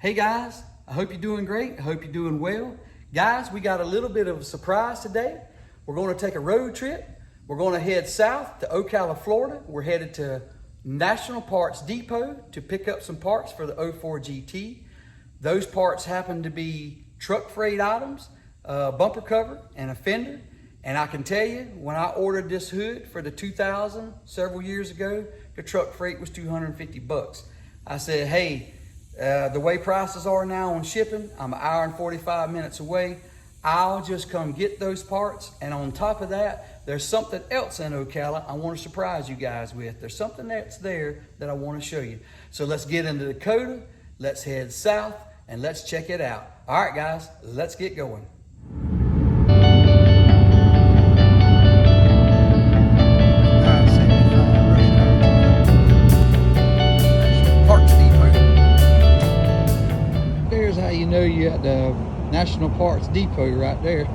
Hey guys, I hope you're doing great. I hope you're doing well. Guys, we got a little bit of a surprise today. We're going to take a road trip. We're going to head south to Ocala, Florida. We're headed to National Parts Depot to pick up some parts for the 04 GT. Those parts happen to be truck freight items, a bumper cover, and a fender. And I can tell you, when I ordered this hood for the 2000 several years ago, the truck freight was 250 bucks. I said, hey, the way prices are now on shipping, I'm an hour and 45 minutes away. I'll just come get those parts. And on top of that, there's something else in Ocala I want to surprise you guys with. There's something that's there that I want to show you. So let's get into Dakota, let's head south, and let's check it out. All right, guys, let's get going. There's how you know you're at the National Parts Depot right there.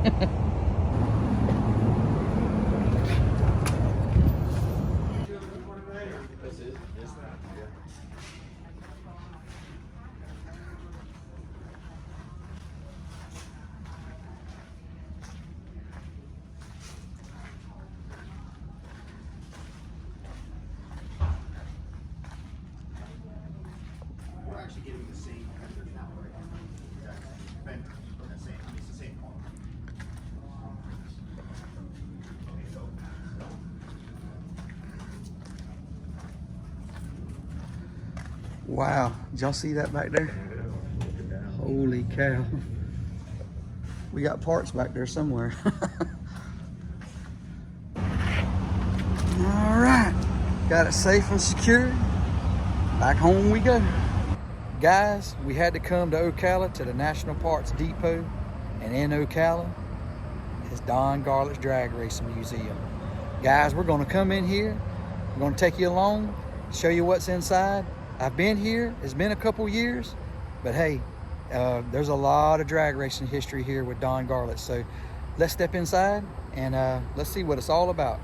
We're actually getting the same vendors now, right? Vendors, it's the same quality. Wow, did y'all see that back there? Holy cow. We got parts back there somewhere. All right, got it safe and secure. Back home we go. Guys, we had to come to Ocala to the National Parts Depot, and in Ocala is Don Garlits Drag Racing Museum. Guys, we're gonna come in here, we're gonna take you along, show you what's inside. I've been here, it's been a couple years, but hey, there's a lot of drag racing history here with Don Garlits. So let's step inside and let's see what it's all about.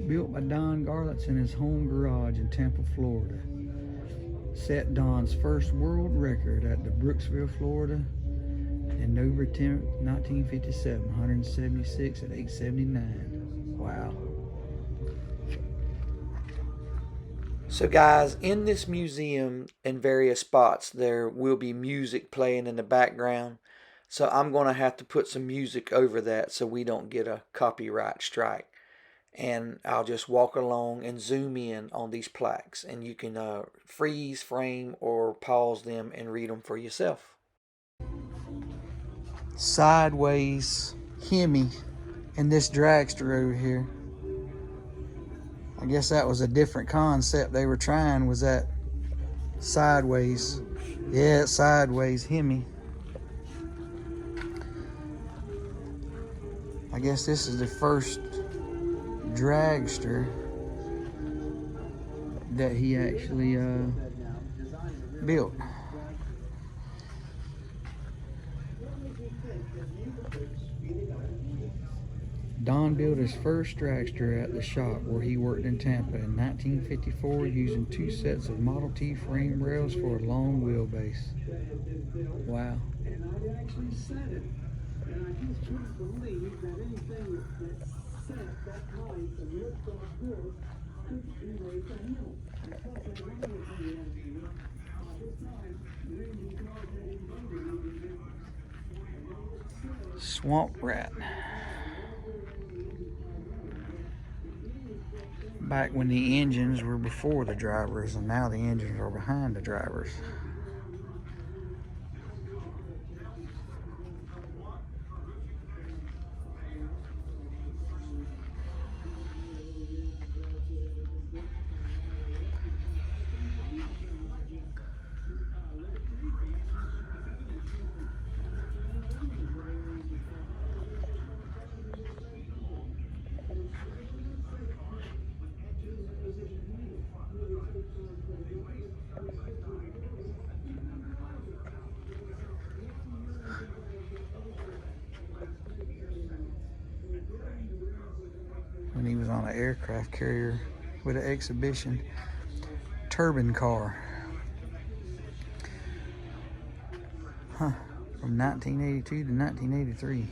Built by Don Garlits in his home garage in Tampa, Florida. Set Don's first world record at the Brooksville, Florida in November 10th, 1957, 176 at 879. Wow. So guys, in this museum, in various spots, there will be music playing in the background. So I'm going to have to put some music over that so we don't get a copyright strike. And I'll just walk along and zoom in on these plaques, and you can freeze frame or pause them and read them for yourself. Sideways Hemi in this dragster over here. I guess that was a different concept they were trying, was that sideways. Yeah, it's sideways Hemi. I guess this is the first dragster that he actually built. Don built his first dragster at the shop where he worked in Tampa in 1954 using 2 sets of Model T frame rails for a long wheelbase. Wow. Swamp Rat. Back when the engines were before the drivers, and now the engines are behind the drivers. was on an aircraft carrier with an exhibition turbine car. Huh, from 1982 to 1983.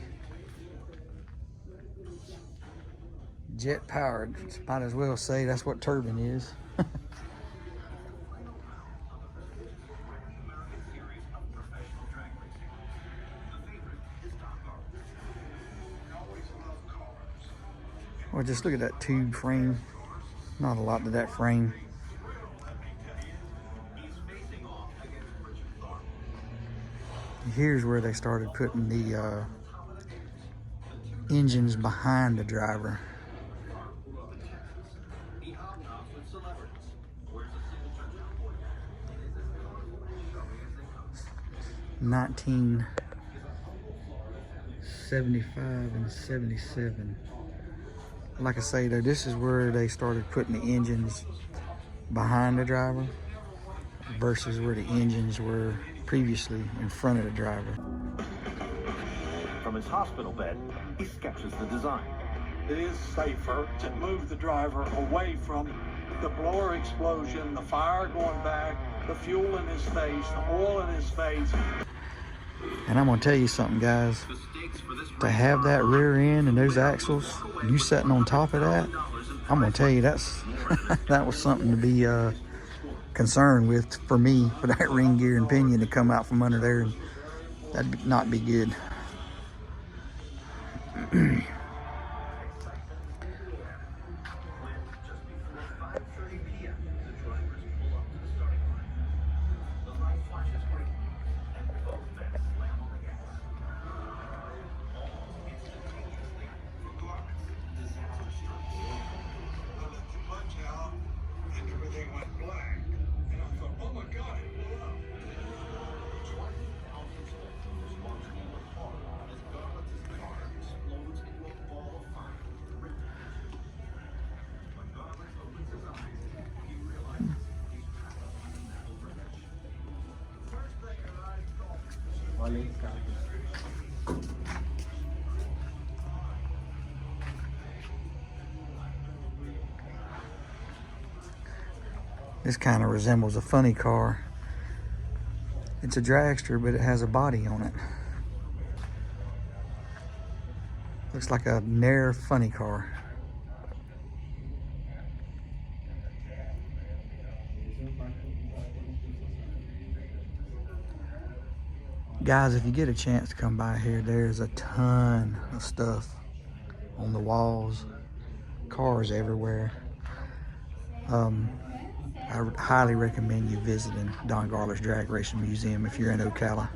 Jet powered, might as well say that's what turbine is. Well, just look at that tube frame. Not a lot to that frame. Here's where they started putting the engines behind the driver. $1975 and 77. Like I say though, this is where they started putting the engines behind the driver versus where the engines were previously in front of the driver. From his hospital bed, he sketches the design. It is safer to move the driver away from the blower explosion, the fire going back, the fuel in his face, the oil in his face. And I'm gonna tell you something, guys. To have that rear end and those axles, you sitting on top of that, I'm gonna tell you that's that was something to be concerned with for me, for that ring gear and pinion to come out from under there, and that'd not be good. This kind of resembles a funny car. It's a dragster, but it has a body on it. Looks like a Nair funny car. Guys, if you get a chance to come by here, there's a ton of stuff on the walls, cars everywhere. I would highly recommend you visiting Don Garlits Drag Racing Museum if you're in Ocala.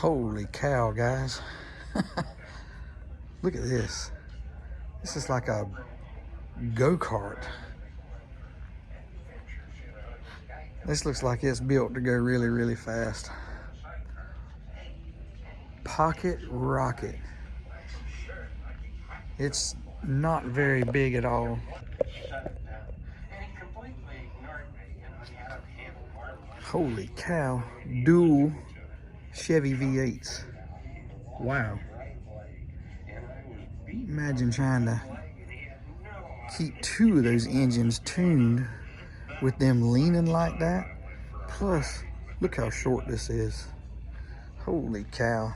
Holy cow, guys. Look at this. This is like a go-kart. This looks like it's built to go really, really fast. Pocket Rocket. It's not very big at all. Holy cow. Dual Chevy V8s. Wow. Imagine trying to keep two of those engines tuned with them leaning like that. Plus, look how short this is. Holy cow.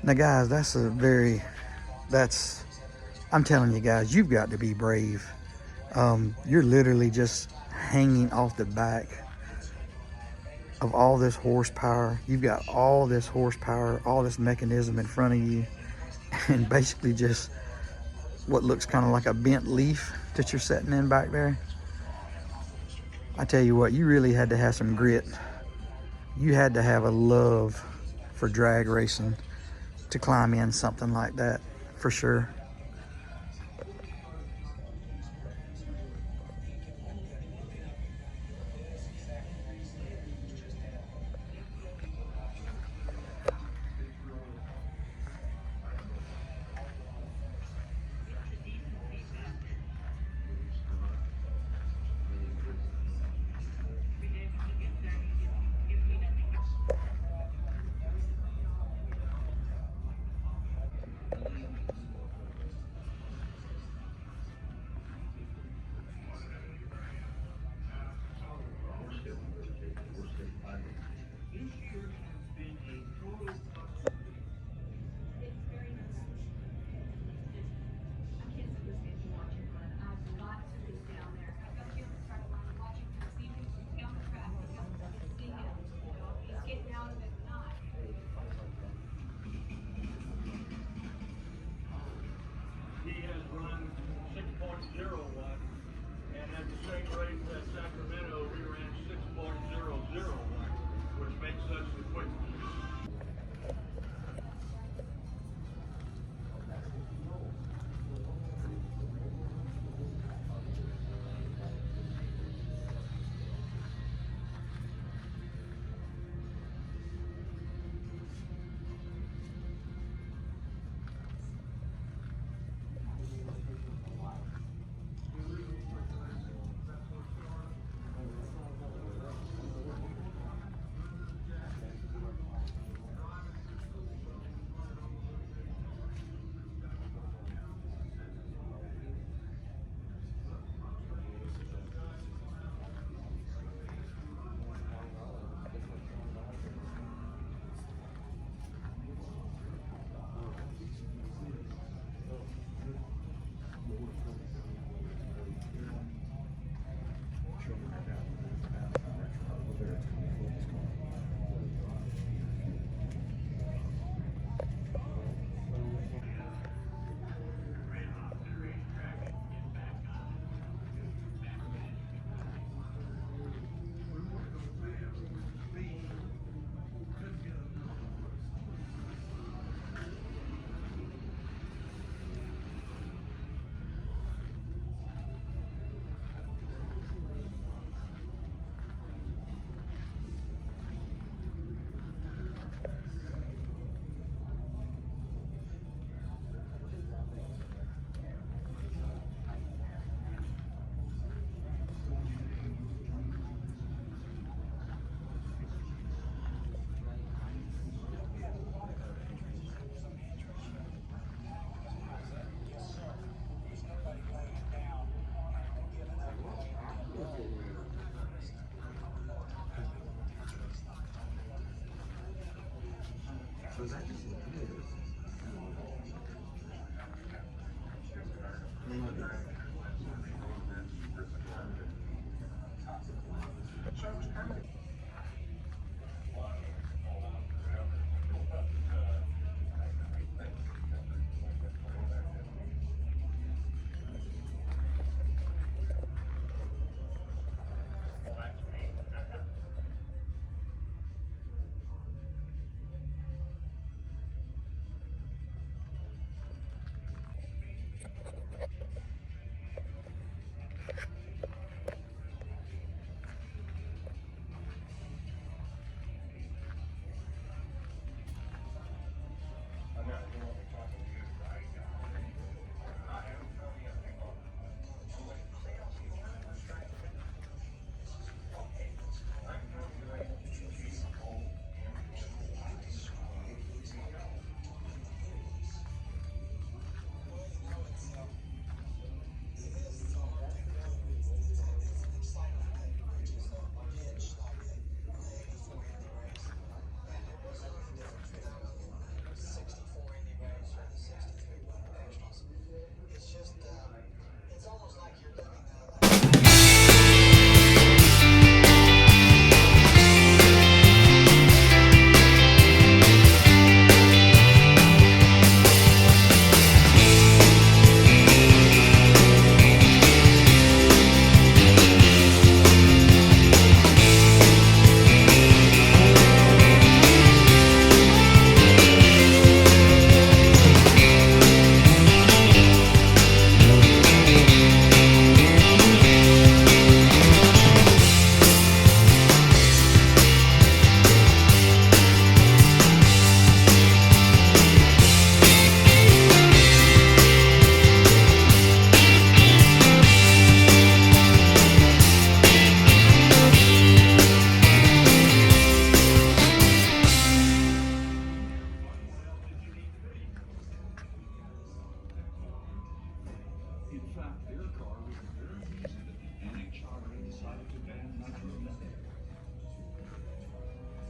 Now guys, I'm telling you guys, you've got to be brave. You're literally just hanging off the back of all this horsepower. You've got all this horsepower, all this mechanism in front of you, and basically just what looks kind of like a bent leaf that you're sitting in back there. I tell you what, you really had to have some grit. You had to have a love for drag racing to climb in something like that, for sure.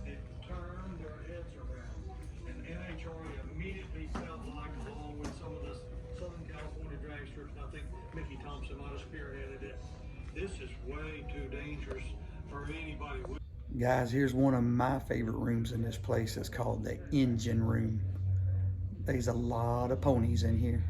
It turned their heads around, and NHRA immediately felt like, along with some of the Southern California dragsters, and I think Mickey Thompson might have spearheaded it, this is way too dangerous for anybody. Guys, here's one of my favorite rooms in this place. It's called the engine room. There's a lot of ponies in here.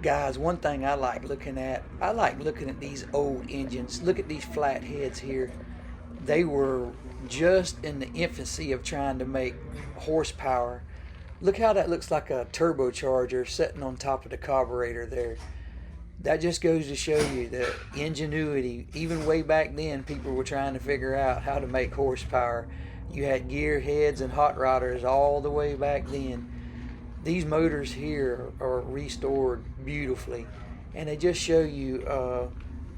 Guys, one thing I like looking at these old engines. Look at these flat heads here. They were just in the infancy of trying to make horsepower. Look how that looks like a turbocharger sitting on top of the carburetor there. That just goes to show you the ingenuity. Even way back then, people were trying to figure out how to make horsepower. You had gear heads and hot rodders all the way back then. These motors here are restored beautifully, and they just show you,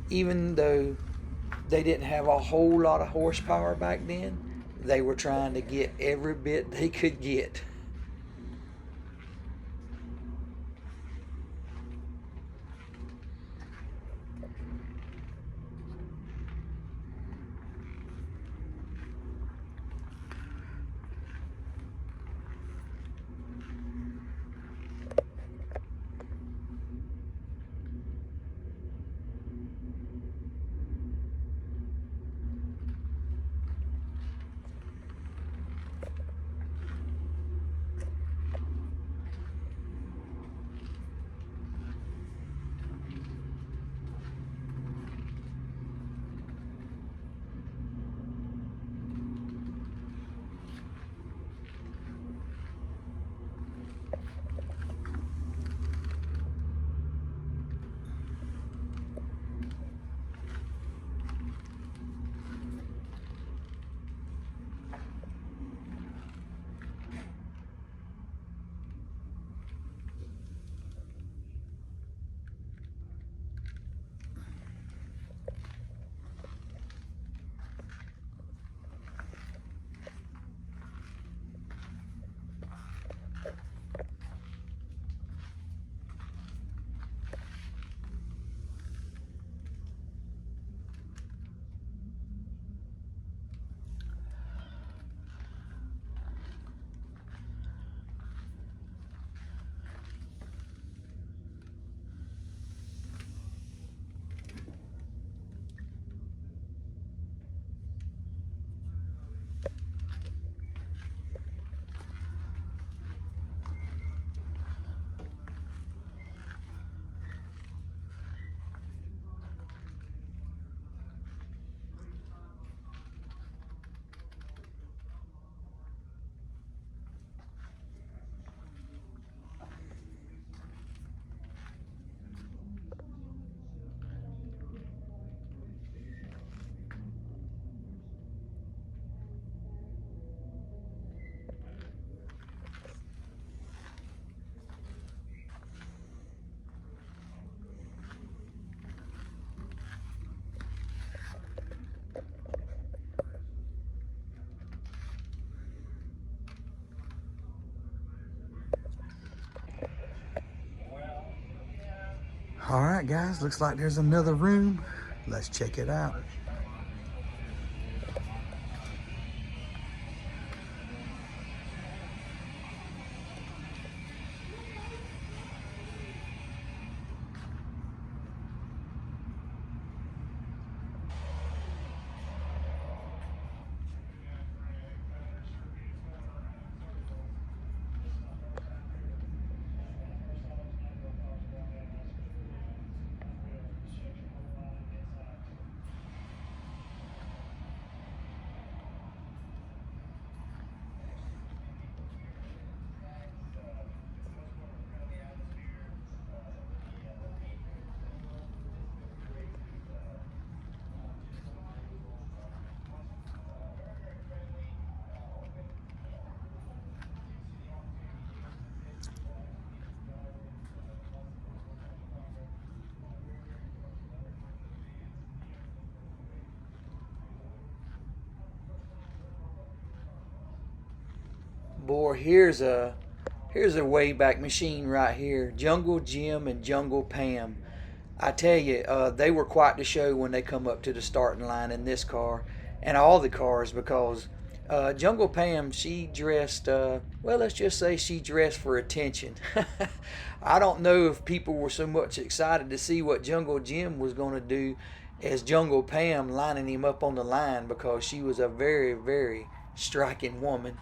even though they didn't have a whole lot of horsepower back then, they were trying to get every bit they could get. All right, guys, looks like there's another room. Let's check it out. Boy, here's a Wayback Machine right here. Jungle Jim and Jungle Pam. I tell you, they were quite the show when they come up to the starting line in this car and all the cars, because Jungle Pam, she dressed, well, let's just say she dressed for attention. I don't know if people were so much excited to see what Jungle Jim was going to do as Jungle Pam lining him up on the line, because she was a very, very striking woman.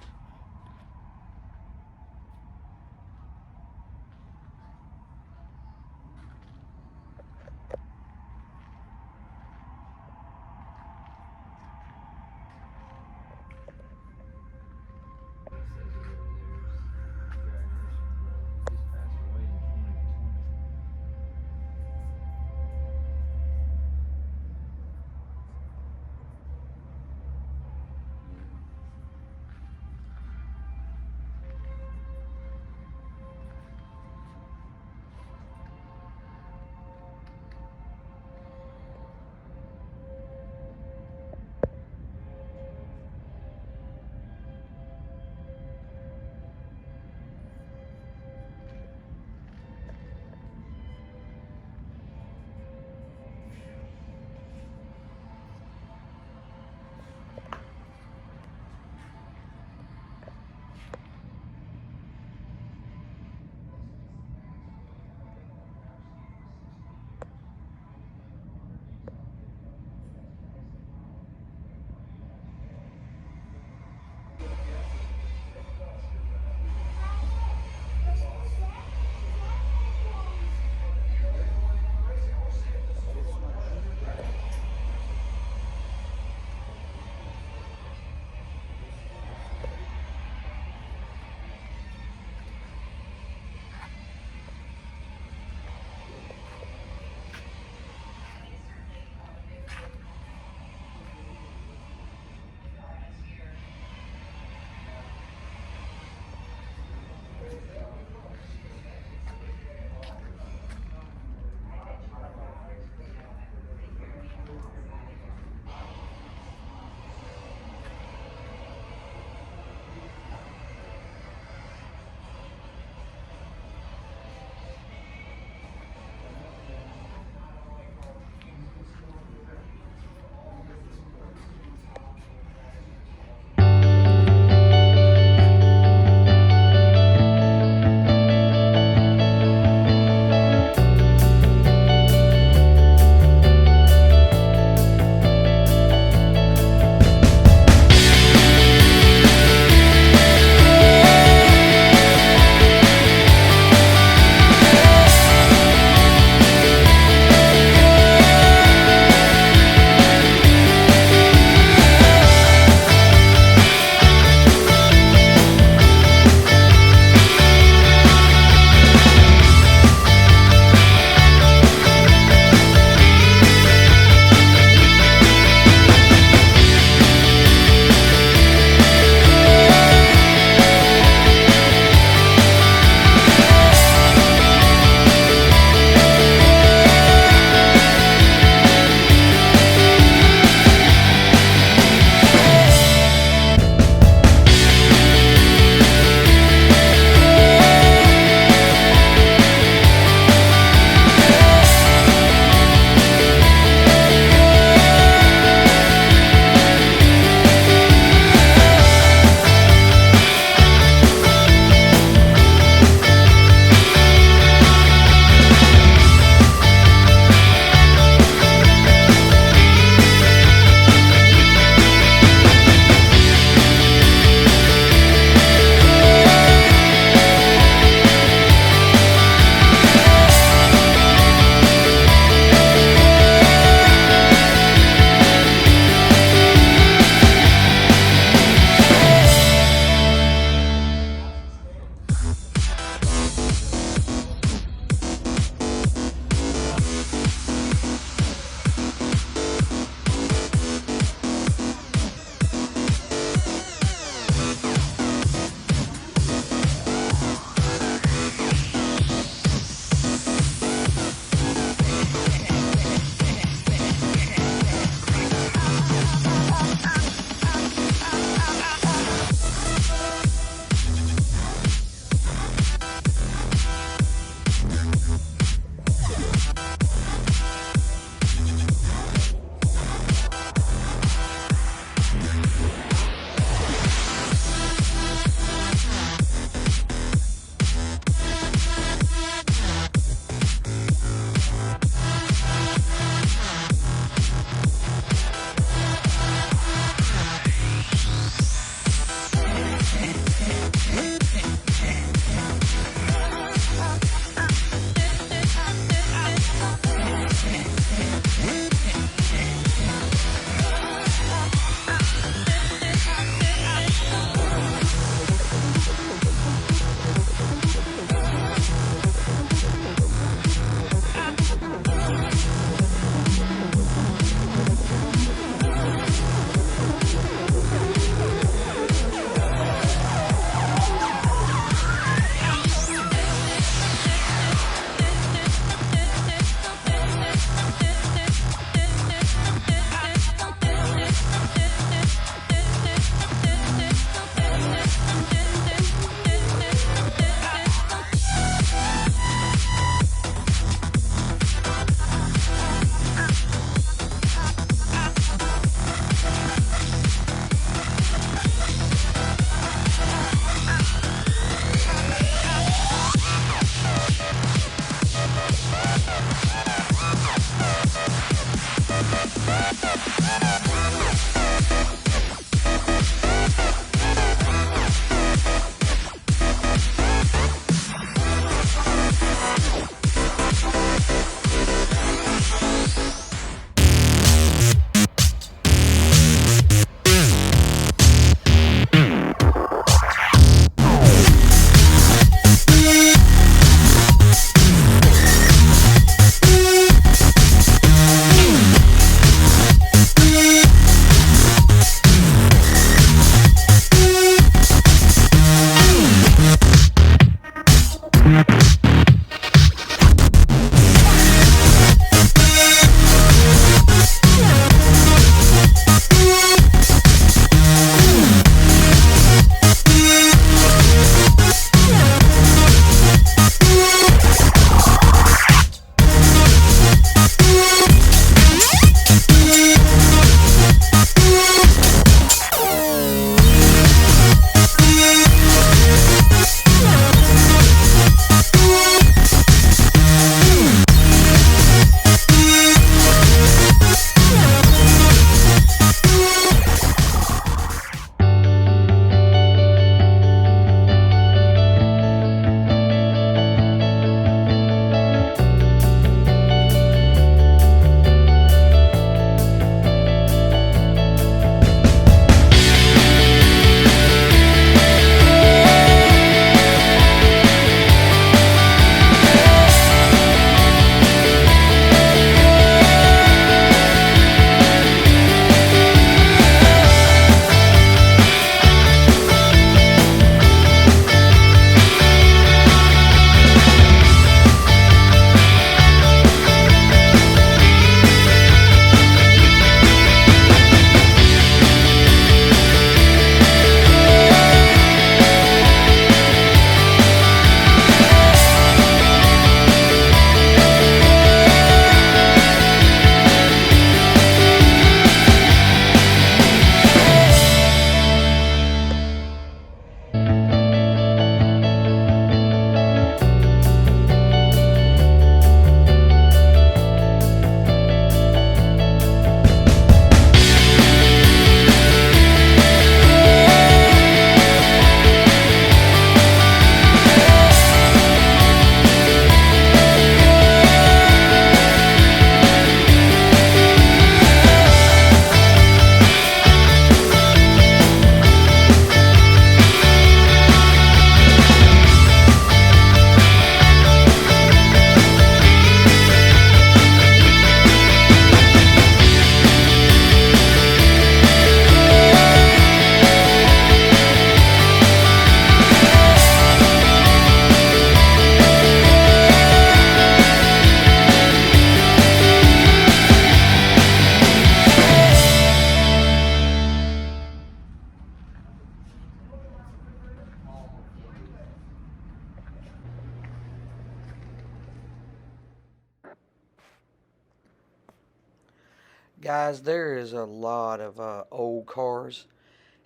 Guys, there is a lot of old cars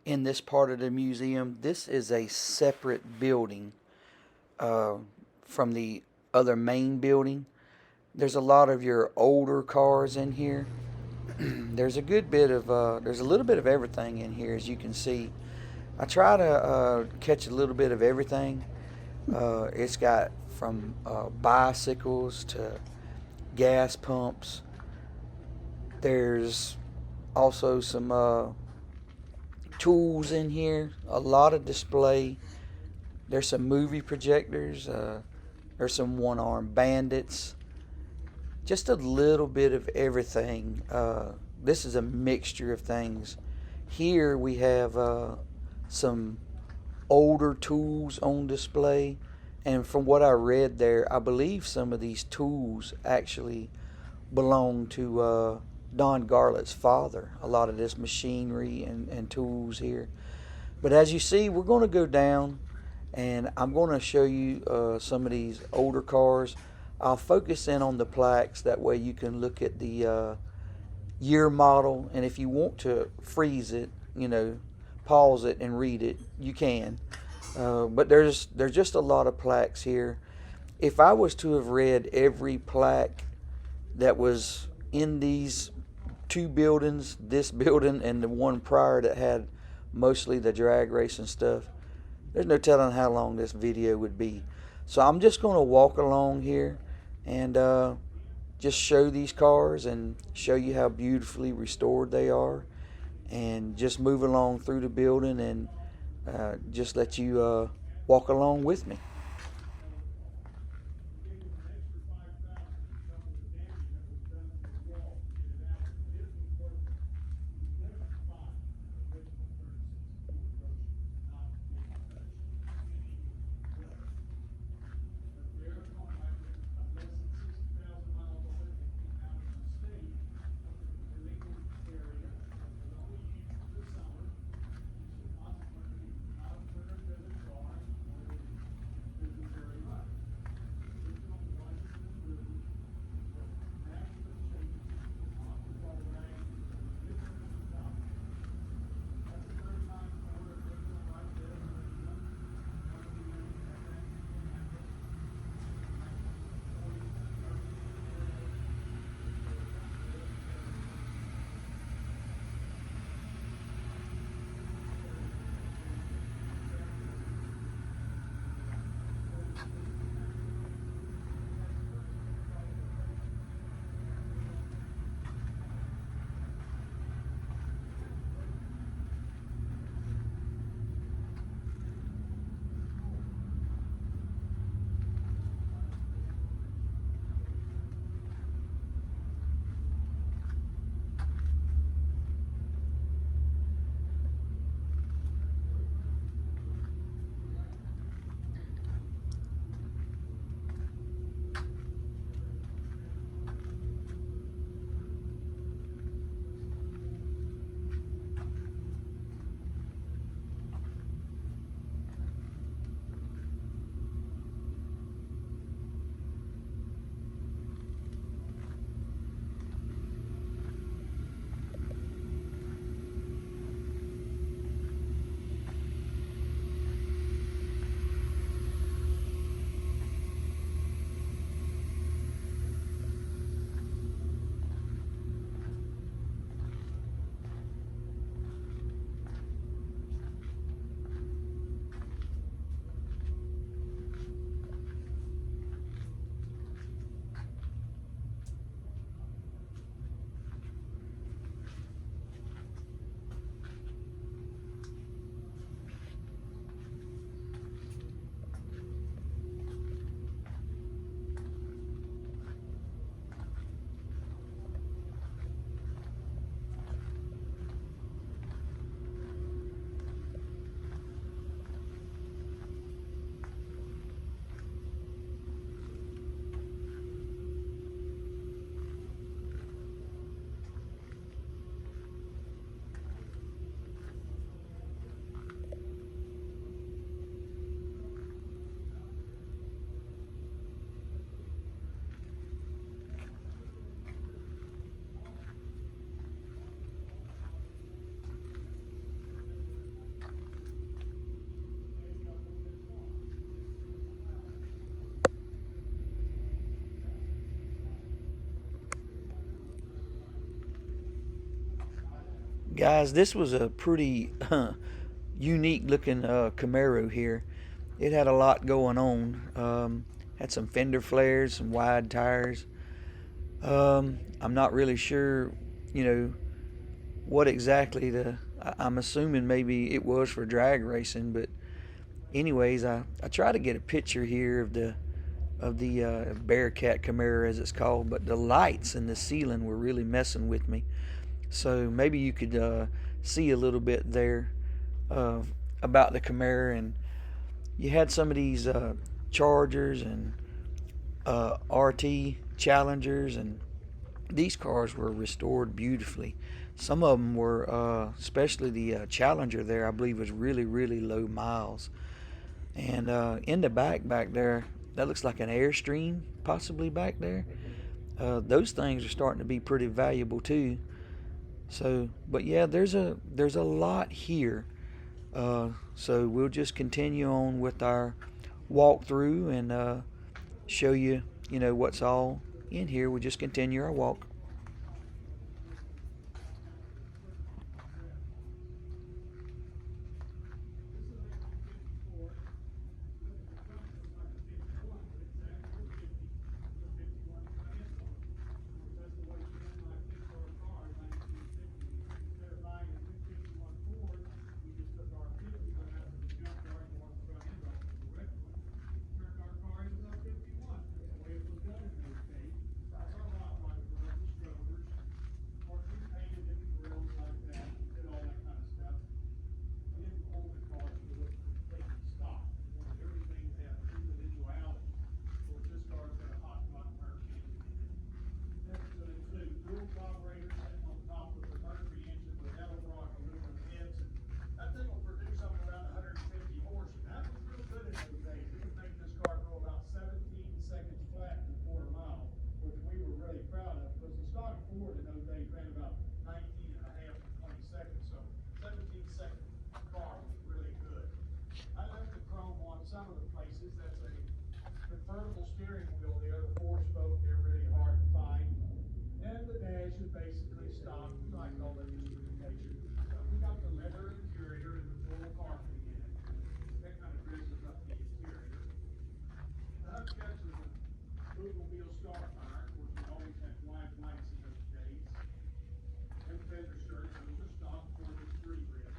in this part of the museum. This is a separate building uh, from the other main building. There's a lot of your older cars in here. There's a good bit of, there's a little bit of everything in here, as you can see. I try to catch a little bit of everything. It's got from bicycles to gas pumps. There's also some tools in here, a lot of display. There's some movie projectors. There's some one-armed bandits. Just a little bit of everything. This is a mixture of things. Here we have some older tools on display, and from what I read there, I believe some of these tools actually belong to Don Garlits' father. A lot of this machinery and tools here. But as you see, we're going to go down, and I'm going to show you some of these older cars. I'll focus in on the plaques, that way you can look at the year model, and if you want to freeze it, pause it and read it, you can. But there's just a lot of plaques here. If I was to have read every plaque that was in these two buildings, this building and the one prior that had mostly the drag racing stuff, there's no telling how long this video would be. So I'm just going to walk along here and just show these cars and show you how beautifully restored they are, and just move along through the building and just let you walk along with me. Guys, this was a pretty unique looking Camaro here. It had a lot going on. Had some fender flares, some wide tires. I'm not really sure, what exactly I'm assuming maybe it was for drag racing, but anyways, I try to get a picture here of the Bearcat Camaro as it's called, but the lights in the ceiling were really messing with me. So maybe you could see a little bit there about the Camaro, and you had some of these Chargers and RT Challengers, and these cars were restored beautifully. Some of them were, especially the Challenger there, I believe was really, really low miles. And in the back there, that looks like an Airstream possibly back there. Those things are starting to be pretty valuable too. So, but yeah, there's a lot here. So we'll just continue on with our walkthrough and show you, what's all in here. We'll just continue our walk. Some of the places, that's a convertible steering wheel there, the 4-spoke, they're really hard to find. And the dash is basically stock, like all the instrumentation. So we got the leather interior and the full carpeting in it. That kind of dresses up the interior. The hubcaps is a Boogaloo Starfire, of course we always had wide lights in those days. And fender skirts, those are stock 43 ribs.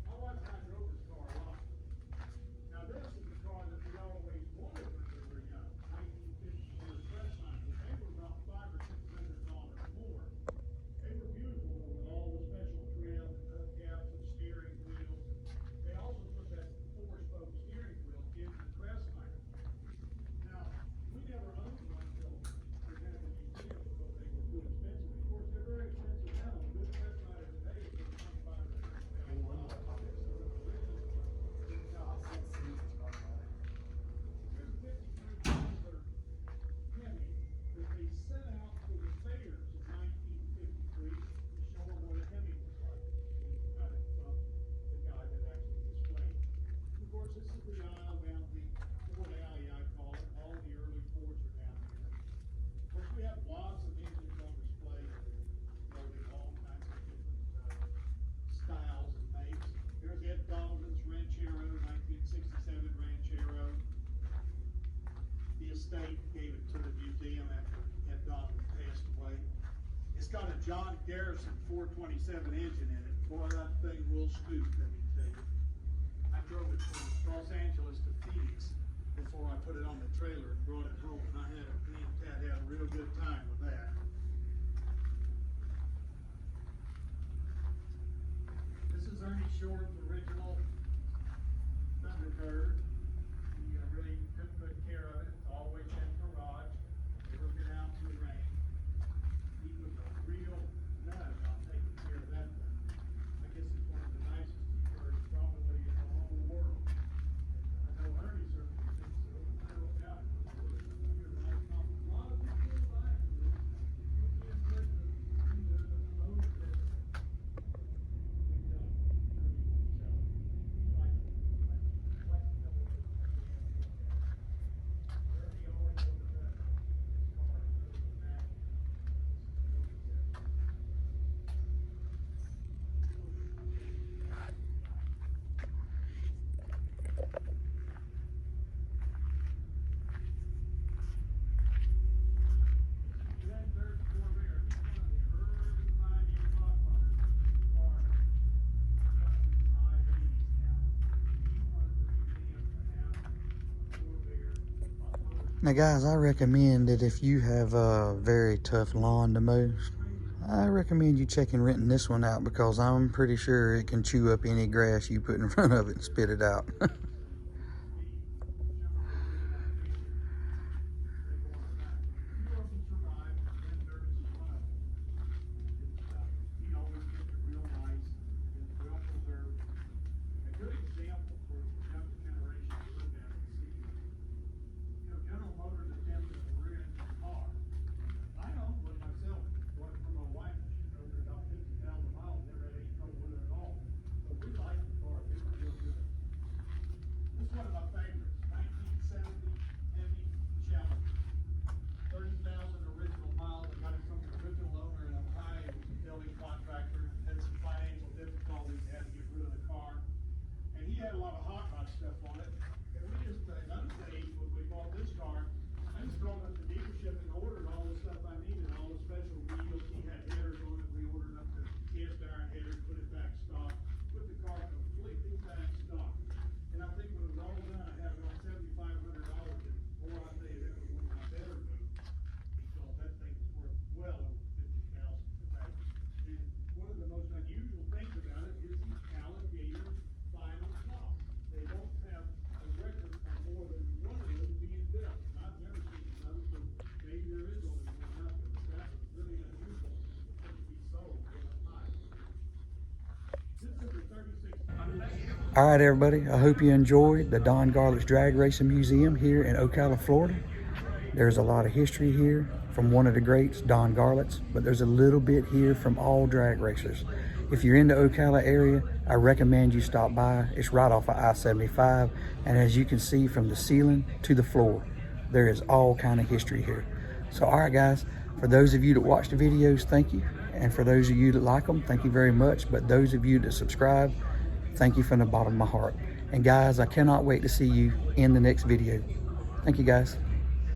My wife and I drove this car a lot. Now this is the car that we always wanted when we were young, 1954 Crestline, but they were about $500 or $600 more. They were beautiful with all the special trim, hubcaps and steering wheels. They also put that 4-spoke steering wheel in the Crestline. Now, we never owned one until we had the museum because they were too expensive. Of course, they're very expensive now. A good Crestliner today is $25 to $30,000. State gave it to the museum after Ed Donovan passed away. It's got a John Garrison 427 engine in it. Boy, that thing will scoot, let me tell you. I drove it from Los Angeles to Phoenix before I put it on the trailer and brought it home. And me and Kat had a real good time with that. This is Ernie Short's original Thunderbird. He really took good care of it. Always in the garage, never been out in the rain. He was a real nut about taking care of that thing. I guess it's one of the nicest birds probably in the whole world. And I know Ernie certainly thinks so. I don't doubt it. A lot of people buy it. You can't let the owner get it. Like Now guys, I recommend that if you have a very tough lawn to mow, I recommend you checking renting this one out, because I'm pretty sure it can chew up any grass you put in front of it and spit it out. He always kept it real nice and well preserved. A good example for the younger generation to look at and see. You know, General Motors attempted a rear engine car. I owned one myself, one from my wife. She drove it about 50,000 miles, never had any trouble with it at all. So we liked the car, it was real good. This is one of my favorites, 1970 Chevy Challenger. 30,000 original miles. I got it from the original owner in Ohio. He was a building contractor, had some financial difficulties, had to get rid of the car. And he had a lot of hot rod stuff on it. And we just, another stage when we bought this car, I just drove up to the dealership and ordered all the stuff I needed, all the special wheels. He had headers on it. We ordered up the cast iron headers, put it back stock, put the car completely back stock. And I think when it was all done, I had about $7,500. And boy, I tell you, that was one of my better moves. Because that thing is worth well over 50,000 today. And one of the most unusual things about it is the alligator final block. They don't have a record of more than one of those being built. And I've never seen another, so maybe there is only one out there, but that was really unusual for it to be sold for that high. This is the 36. All right, everybody, I hope you enjoyed the Don Garlits Drag Racing Museum here in Ocala, Florida. There's a lot of history here from one of the greats, Don Garlits, but there's a little bit here from all drag racers. If you're in the Ocala area, I recommend you stop by. It's right off of I-75, and as you can see from the ceiling to the floor, there is all kind of history here. So, all right, guys, for those of you that watch the videos, thank you. And for those of you that like them, thank you very much. But those of you that subscribe, thank you from the bottom of my heart. And guys, I cannot wait to see you in the next video. Thank you, guys.